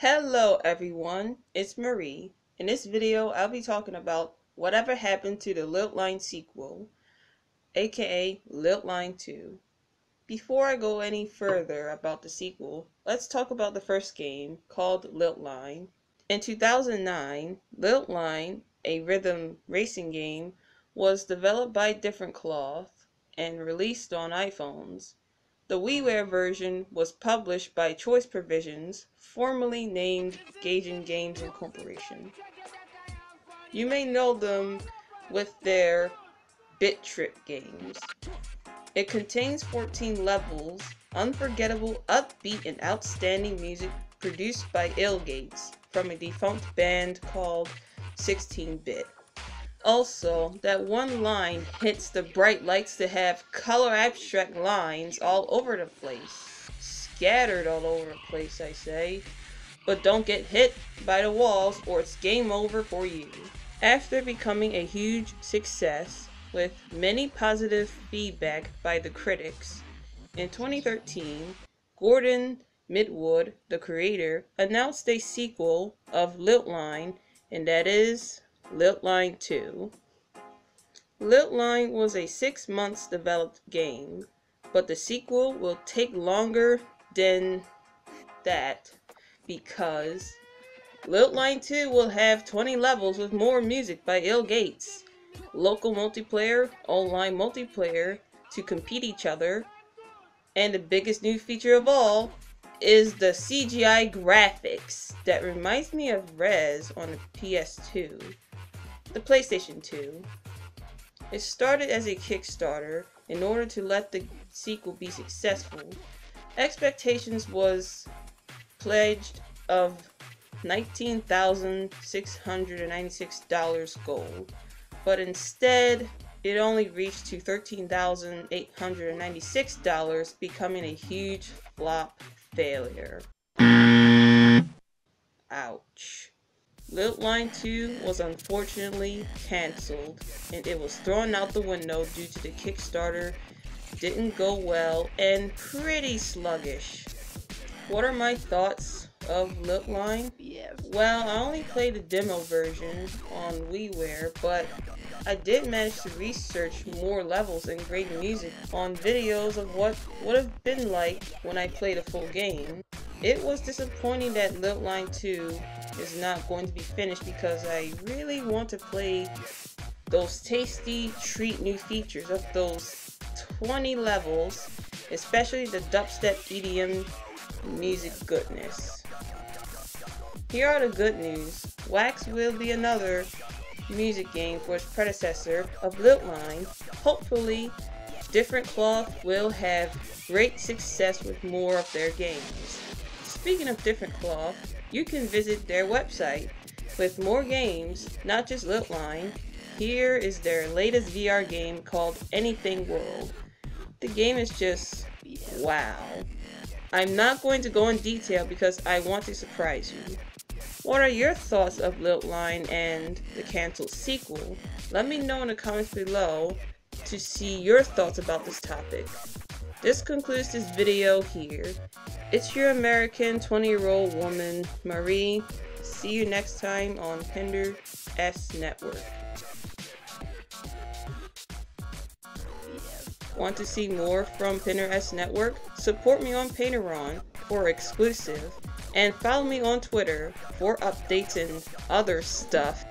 Hello everyone, it's Marie. In this video, I'll be talking about whatever happened to the Lilt Line sequel, aka Lilt Line 2. Before I go any further about the sequel, let's talk about the first game, called Lilt Line. In 2009, Lilt Line, a rhythm racing game, was developed by Different Cloth and released on iPhones. The WiiWare version was published by Choice Provisions, formerly named Gaijin Games Incorporation. You may know them with their Bit Trip games. It contains 14 levels, unforgettable, upbeat, and outstanding music produced by Gates from a defunct band called 16-Bit. Also, that one line hits the bright lights to have color abstract lines all over the place. Scattered all over the place, I say. But don't get hit by the walls or it's game over for you. After becoming a huge success, with many positive feedback by the critics, in 2013, Gordon Midwood, the creator, announced a sequel of Lilt Line, and that is Lilt Line 2. Lilt Line was a 6 months developed game, but the sequel will take longer than that because Lilt Line 2 will have 20 levels with more music by Gates, local multiplayer, online multiplayer to compete each other, and the biggest new feature of all is the CGI graphics that reminds me of Rez on the PS2. The PlayStation 2. It started as a Kickstarter in order to let the sequel be successful. Expectations was pledged of $19,696 gold, but instead it only reached to $13,896, becoming a huge flop failure. Ouch. Lilt Line 2 was unfortunately cancelled, and it was thrown out the window due to the Kickstarter didn't go well and pretty sluggish. What are my thoughts of Lilt Line? Well, I only played the demo version on WiiWare, but I did manage to research more levels and great music on videos of what would have been like when I played a full game. It was disappointing that Lilt Line 2 is not going to be finished because I really want to play those tasty treat new features of those 20 levels, especially the dubstep EDM music goodness. Here are the good news. Wax will be another music game for its predecessor of Lilt Line. Hopefully, Different Cloth will have great success with more of their games. Speaking of Different Cloth, you can visit their website with more games, not just Lilt Line. Here is their latest VR game called Anything World. The game is just wow. I'm not going to go in detail because I want to surprise you. What are your thoughts of Lilt Line and the cancelled sequel? Let me know in the comments below to see your thoughts about this topic. This concludes this video here. It's your American 20-year-old woman, Marie. See you next time on Pinder S Network. Want to see more from Pinder S Network? Support me on Patreon for exclusive, and follow me on Twitter for updates and other stuff.